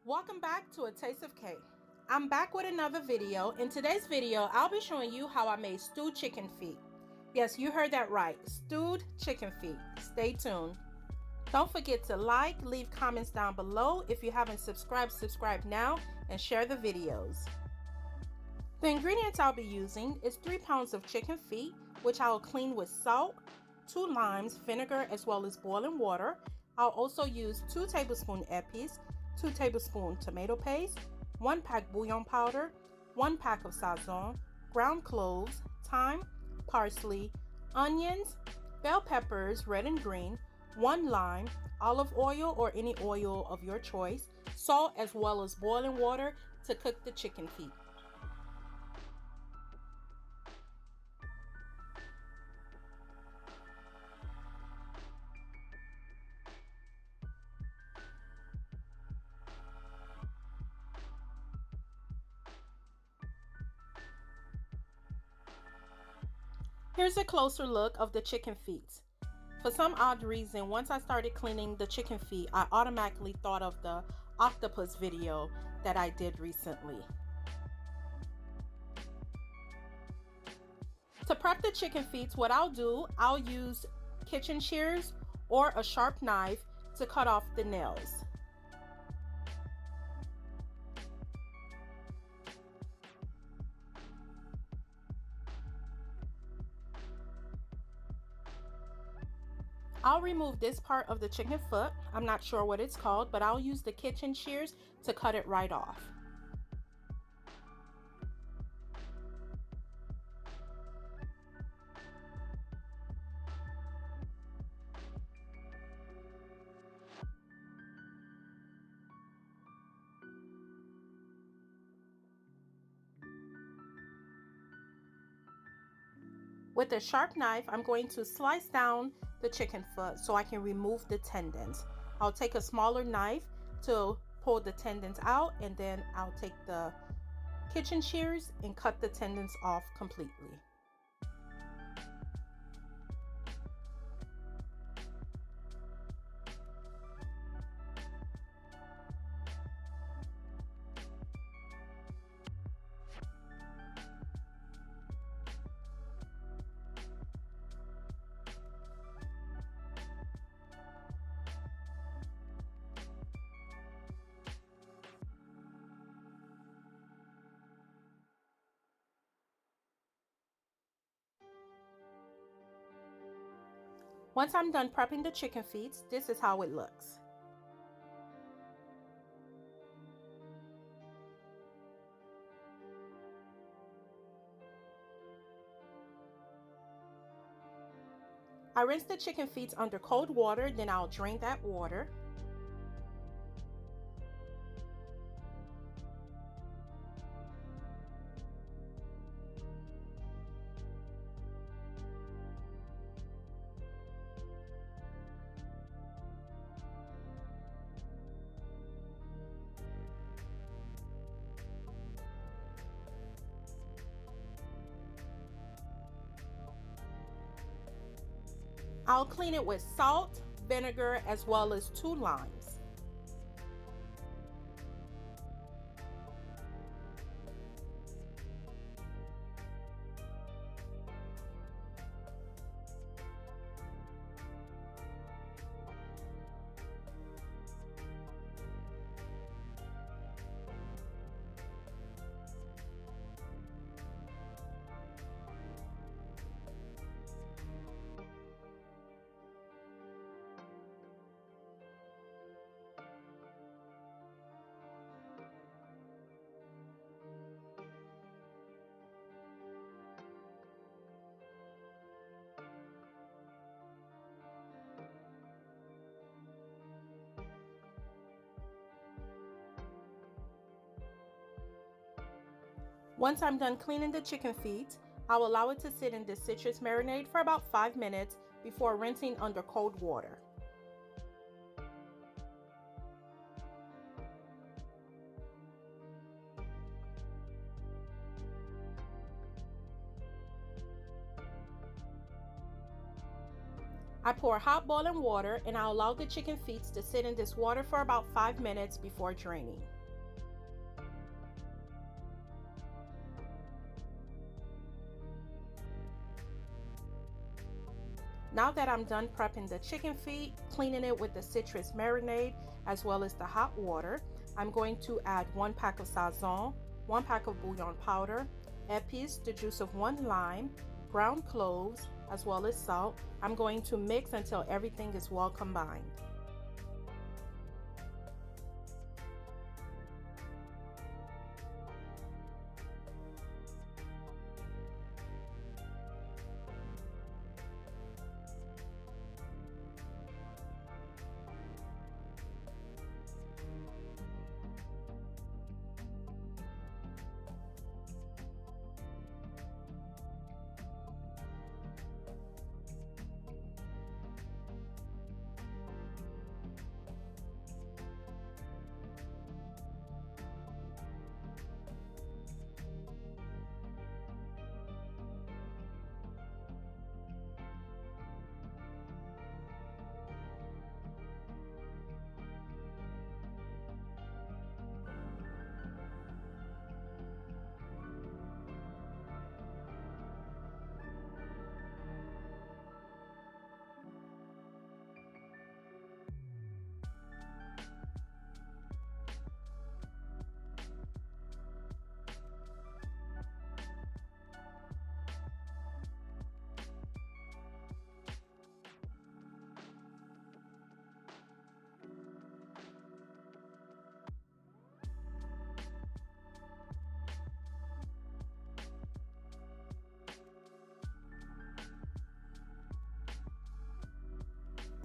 Welcome back to A Taste of K. I'm back with another video. In today's video, I'll be showing you how I made stewed chicken feet. Yes, you heard that right, stewed chicken feet. Stay tuned. Don't forget to like, leave comments down below. If you haven't subscribed, subscribe now and share the videos. The ingredients I'll be using is 3 pounds of chicken feet, which I'll clean with salt, 2 limes, vinegar, as well as boiling water. I'll also use 2 tablespoon épices, 2 tablespoon tomato paste, 1 pack bouillon powder, 1 pack of sazon, ground cloves, thyme, parsley, onions, bell peppers, red and green, 1 lime, olive oil or any oil of your choice, salt, as well as boiling water to cook the chicken feet. Here's a closer look of the chicken feet. For some odd reason, once I started cleaning the chicken feet, I automatically thought of the octopus video that I did recently. To prep the chicken feet, what I'll use kitchen shears or a sharp knife to cut off the nails. I'll remove this part of the chicken foot. I'm not sure what it's called, but I'll use the kitchen shears to cut it right off. With a sharp knife, I'm going to slice down the chicken foot so I can remove the tendons. I'll take a smaller knife to pull the tendons out, and then I'll take the kitchen shears and cut the tendons off completely. Once I'm done prepping the chicken feet, this is how it looks. I rinse the chicken feet under cold water, then I'll drain that water. I'll clean it with salt, vinegar, as well as 2 limes. Once I'm done cleaning the chicken feet, I'll allow it to sit in this citrus marinade for about 5 minutes before rinsing under cold water. I pour hot boiling water and I allow the chicken feet to sit in this water for about 5 minutes before draining. Now that I'm done prepping the chicken feet, cleaning it with the citrus marinade as well as the hot water, I'm going to add 1 pack of sazon, 1 pack of bouillon powder, épices, the juice of 1 lime, ground cloves, as well as salt. I'm going to mix until everything is well combined.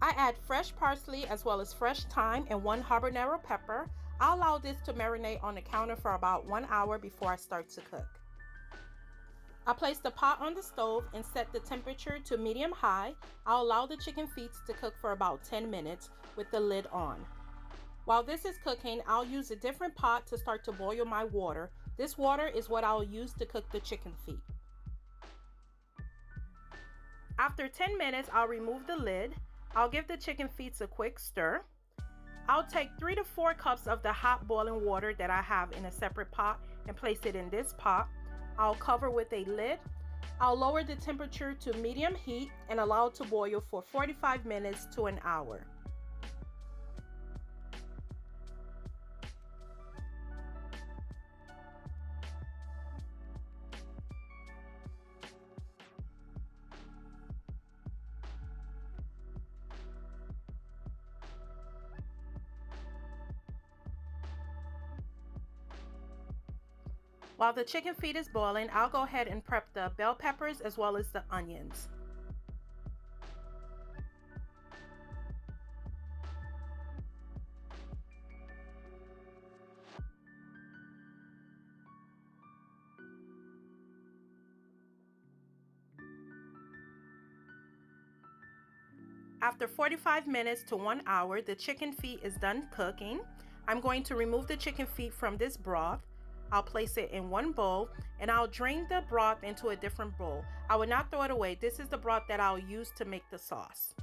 I add fresh parsley as well as fresh thyme and 1 habanero pepper. I'll allow this to marinate on the counter for about 1 hour before I start to cook. I place the pot on the stove and set the temperature to medium-high. I'll allow the chicken feet to cook for about 10 minutes with the lid on. While this is cooking, I'll use a different pot to start to boil my water. This water is what I'll use to cook the chicken feet. After 10 minutes, I'll remove the lid. I'll give the chicken feet a quick stir. I'll take 3 to 4 cups of the hot boiling water that I have in a separate pot and place it in this pot. I'll cover with a lid. I'll lower the temperature to medium heat and allow it to boil for 45 minutes to an hour. While the chicken feet is boiling, I'll go ahead and prep the bell peppers as well as the onions. After 45 minutes to 1 hour, the chicken feet is done cooking. I'm going to remove the chicken feet from this broth. I'll place it in one bowl and I'll drain the broth into a different bowl. I will not throw it away. This is the broth that I'll use to make the sauce.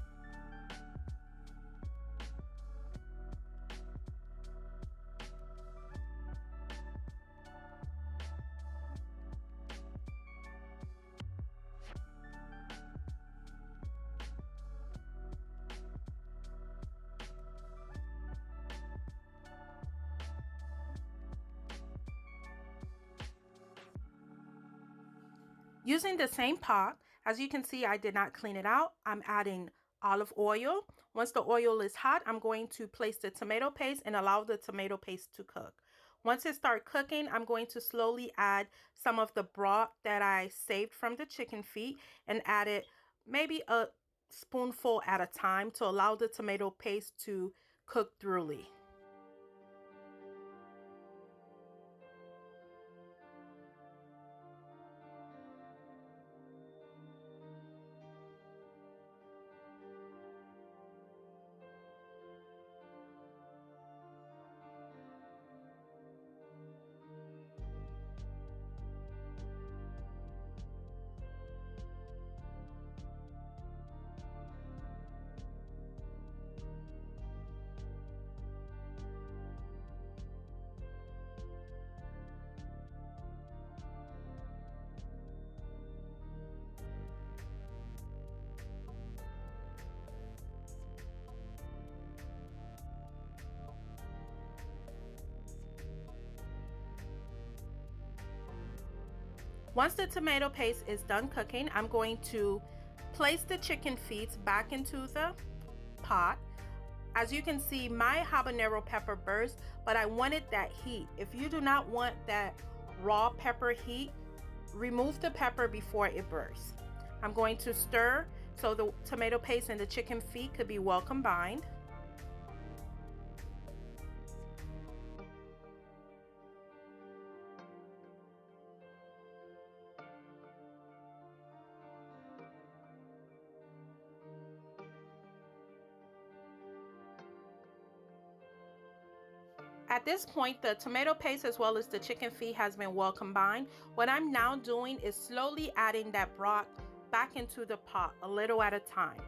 Using the same pot, as you can see, I did not clean it out. I'm adding olive oil. Once the oil is hot, I'm going to place the tomato paste and allow the tomato paste to cook. Once it starts cooking, I'm going to slowly add some of the broth that I saved from the chicken feet and add it maybe a spoonful at a time to allow the tomato paste to cook thoroughly. Once the tomato paste is done cooking, I'm going to place the chicken feet back into the pot. As you can see, my habanero pepper burst, but I wanted that heat. If you do not want that raw pepper heat, remove the pepper before it bursts. I'm going to stir so the tomato paste and the chicken feet could be well combined. At this point, the tomato paste as well as the chicken feet has been well combined. What I'm now doing is slowly adding that broth back into the pot, a little at a time.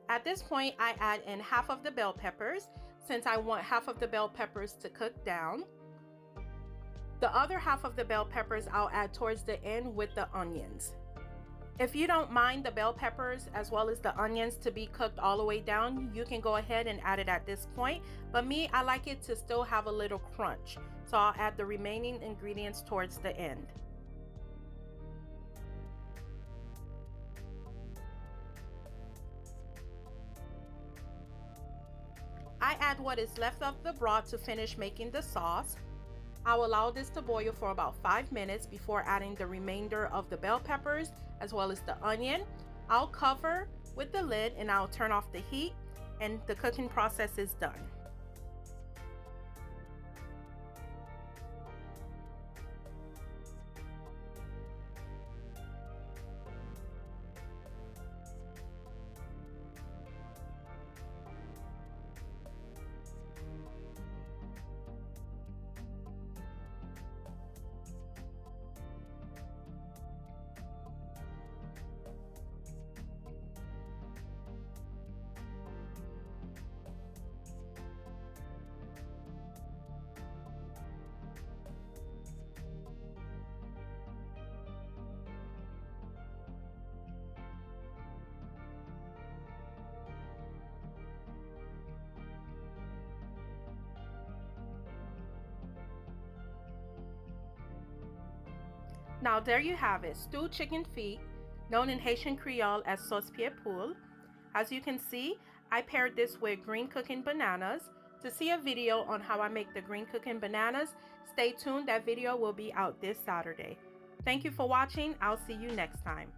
At this point, I add in half of the bell peppers since I want half of the bell peppers to cook down. The other half of the bell peppers I'll add towards the end with the onions. If you don't mind the bell peppers as well as the onions to be cooked all the way down, you can go ahead and add it at this point. But me, I like it to still have a little crunch. So I'll add the remaining ingredients towards the end. I add what is left of the broth to finish making the sauce. I'll allow this to boil for about 5 minutes before adding the remainder of the bell peppers as well as the onion. I'll cover with the lid and I'll turn off the heat, and the cooking process is done. Now there you have it, stewed chicken feet, known in Haitian Creole as Sos Pye Poul. As you can see, I paired this with green cooking bananas. To see a video on how I make the green cooking bananas, stay tuned, that video will be out this Saturday. Thank you for watching, I'll see you next time.